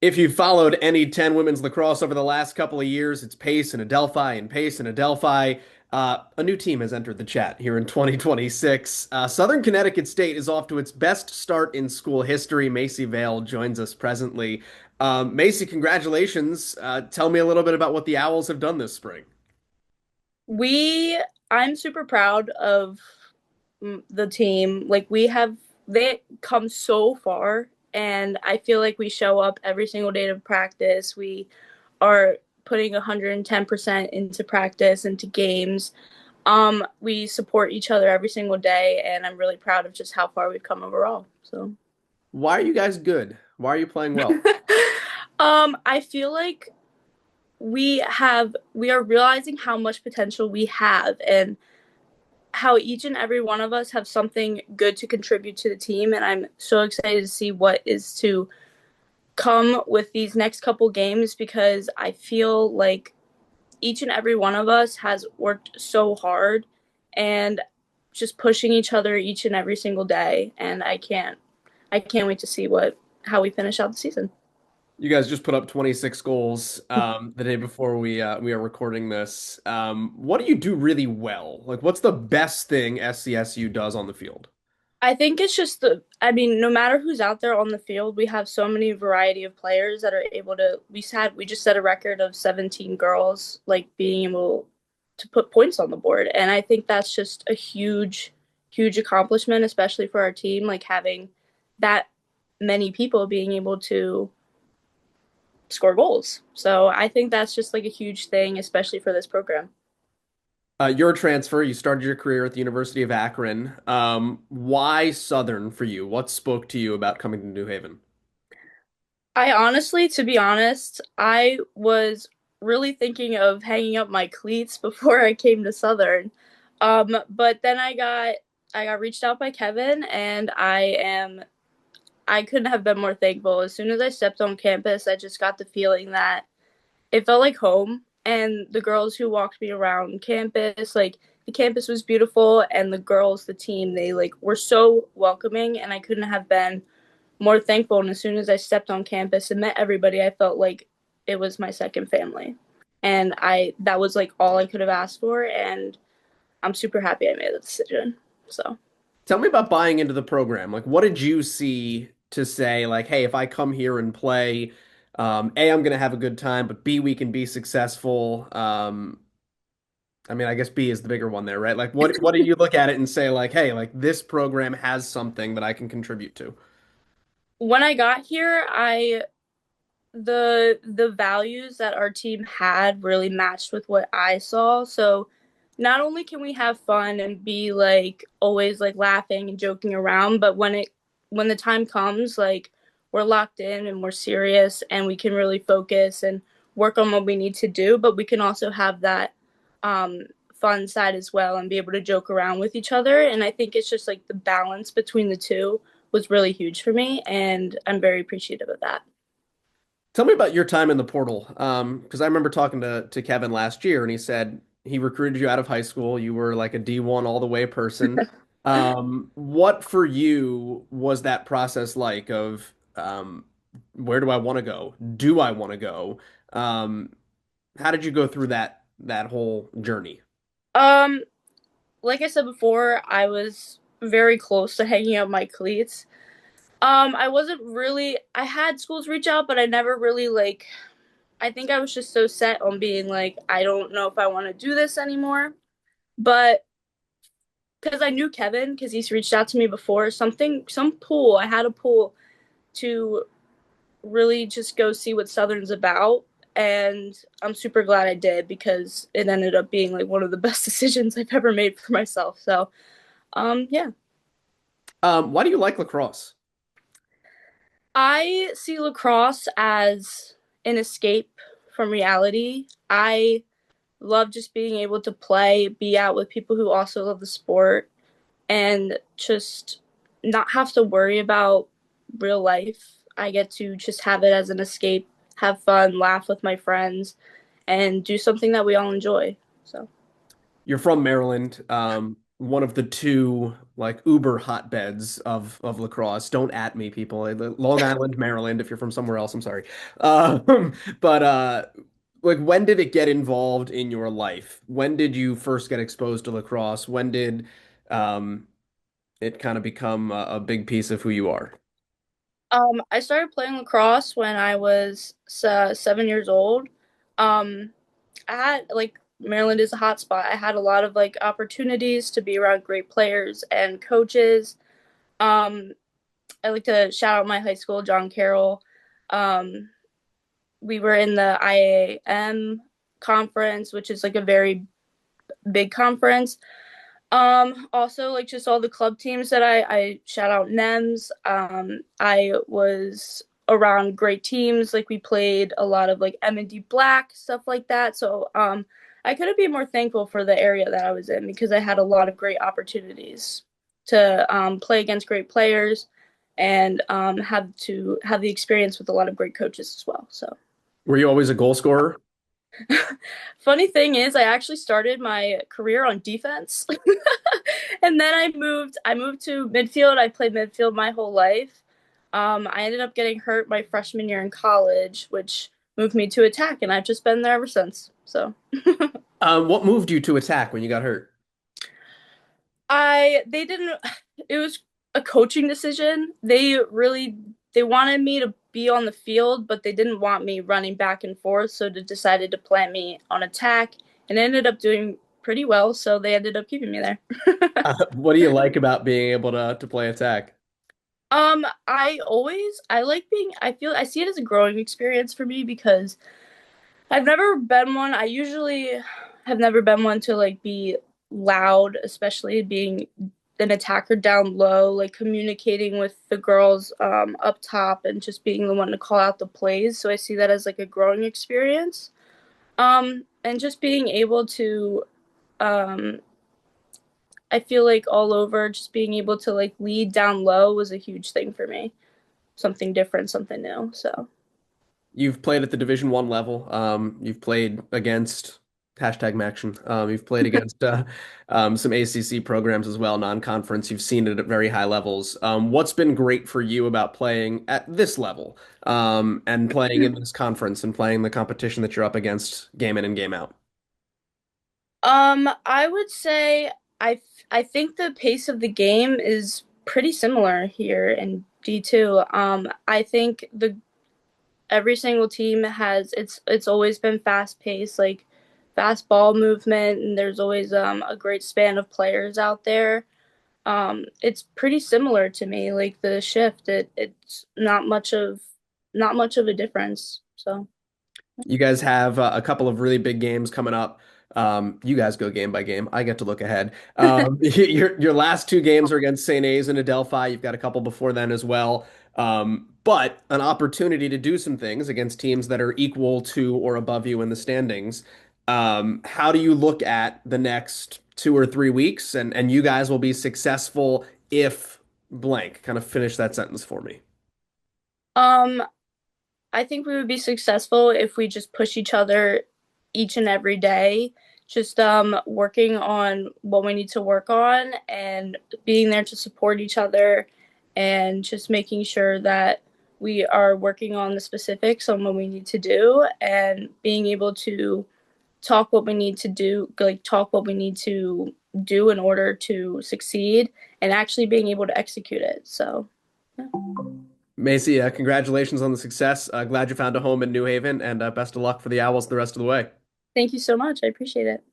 If you've followed NE10 women's lacrosse over the last couple of years, it's Pace and Adelphi and Pace and Adelphi. A new team has entered the chat here in 2026. Southern Connecticut State is off to its best start in school history. Macy Vail joins us presently. Macy, congratulations. Tell me a little bit about what the Owls have done this spring. We, I'm super proud of the team. They come so far, and I feel like we show up every single day to practice. We are putting 110% into practice, into games. We support each other every single day, and I'm really proud of just how far we've come overall. So, Why are you guys good? Why are you playing well? I feel like we are realizing how much potential we have, and how each and every one of us have something good to contribute to the team. And I'm so excited to see what is to come with these next couple games, because I feel like each and every one of us has worked so hard and just pushing each other each and every single day. And I can't wait to see what how we finish out the season. You guys just put up 26 goals the day before we are recording this. What do you do really well? Like, what's the best thing SCSU does on the field? I think it's just I mean, no matter who's out there on the field, we have so many variety of players that are able to, we just set a record of 17 girls, like, being able to put points on the board. And I think that's just a huge accomplishment, especially for our team, like having that many people being able to score goals. So I think that's just like a huge thing, especially for this program. You're a transfer. You started your career at the University of Akron. Why Southern for you? What spoke to you about coming to New Haven? I honestly, to be honest, I was really thinking of hanging up my cleats before I came to Southern. But then I got reached out by Kevin, and I couldn't have been more thankful. As soon as I stepped on campus, I just got the feeling that it felt like home. And the girls who walked me around campus, like, the campus was beautiful, and the girls, the team, they like were so welcoming, and I couldn't have been more thankful. And as soon as I stepped on campus and met everybody, I felt like it was my second family. And I that was like all I could have asked for, and I'm super happy I made the decision. So, Tell me about buying into the program. Like, what did you see to say, like, hey, if I come here and play, A, I'm gonna have a good time, but B, we can be successful. I mean, I guess B is the bigger one there, right? Like, what do you look at it and say, like, hey, like this program has something that I can contribute to? when I got here, I the values that our team had really matched with what I saw. So, not only can we have fun and be like always like laughing and joking around, but when the time comes, like, we're locked in and we're serious, and we can really focus and work on what we need to do, but we can also have that um fun side as well, and be able to joke around with each other. And I think it's just like the balance between the two was really huge for me, and I'm very appreciative of that. Tell me about your time in the portal. Because I remember talking to Kevin last year, and he said he recruited you out of high school. You were like a D1 all the way person. What for you was that process like of where do I want to go? Do I want to go? Um, how did you go through that whole journey? um like I said before, I was very close to hanging up my cleats. I wasn't really, I had schools reach out, but I never really, like, I think I was just so set on being like, I don't know if I want to do this anymore. But because I knew Kevin, because he's reached out to me before, some pool, I had a pool to really just go see what Southern's about. And I'm super glad I did, because it ended up being like one of the best decisions I've ever made for myself. So, yeah. Why do you like lacrosse? I see lacrosse as an escape from reality. I love just being able to play, be out with people who also love the sport, and just not have to worry about real life. I get to just have it as an escape, have fun, laugh with my friends, and do something that we all enjoy. So, You're from Maryland. one of the two like uber hotbeds of lacrosse. Don't at me, people. Long Island, Maryland. If you're from somewhere else, I'm sorry. But like, when did it get involved in your life? When did you first get exposed to lacrosse? When did um, it kind of become a big piece of who you are? I started playing lacrosse when I was 7 years old. Um, I had like Maryland is a hot spot. I had a lot of like opportunities to be around great players and coaches. Um, I like to shout out my high school, John Carroll. Um, we were in the IAM conference, which is like a very big conference. Also like just all the club teams that I shout out NEMS. I was around great teams. Like we played a lot of like M&D Black, stuff like that. So I couldn't be more thankful for the area that I was in because I had a lot of great opportunities to play against great players and have to have the experience with a lot of great coaches as well. So Were you always a goal scorer? funny thing is, I actually started my career on defense, and then I moved to midfield. I played midfield my whole life. I ended up getting hurt my freshman year in college, which moved me to attack, and I've just been there ever since. So What moved you to attack when you got hurt? I they didn't. It was a coaching decision. They wanted me to be on the field, but they didn't want me running back and forth. So they decided to plant me on attack, and ended up doing pretty well. So they ended up keeping me there. What do you like about being able to play attack? I like being. I see it as a growing experience for me because I've never been one. I usually have never been one to like be loud, especially being an attacker down low, like communicating with the girls up top and just being the one to call out the plays. So I see that as like a growing experience. And just being able to um I feel like all over just being able to like lead down low was a huge thing for me. Something different, something new. So You've played at the Division One level. You've played against hashtag Maction. You've played against some ACC programs as well, non-conference. You've seen it at very high levels. What's been great for you about playing at this level, and playing in this conference and playing the competition that you're up against game in and game out? I would say I think the pace of the game is pretty similar here in D2. I think the every single team has it's always been fast paced, like fast ball movement, and there's always a great span of players out there. It's pretty similar to me, like the shift. It's not much of a difference. So You guys have a couple of really big games coming up. You guys go game by game. I get to look ahead. Your last two games are against St. A's and Adelphi. You've got a couple before then as well. But an opportunity to do some things against teams that are equal to or above you in the standings. How do you look at the next 2 or 3 weeks? And you guys will be successful if blank. Kind of finish that sentence for me. um I think we would be successful if we just push each other each and every day, just working on what we need to work on and being there to support each other and just making sure that we are working on the specifics on what we need to do and being able to talk what we need to do, like talk what we need to do in order to succeed and actually being able to execute it. So, yeah. Macy, congratulations on the success. Glad you found a home in New Haven, and best of luck for the Owls the rest of the way. Thank you so much. I appreciate it.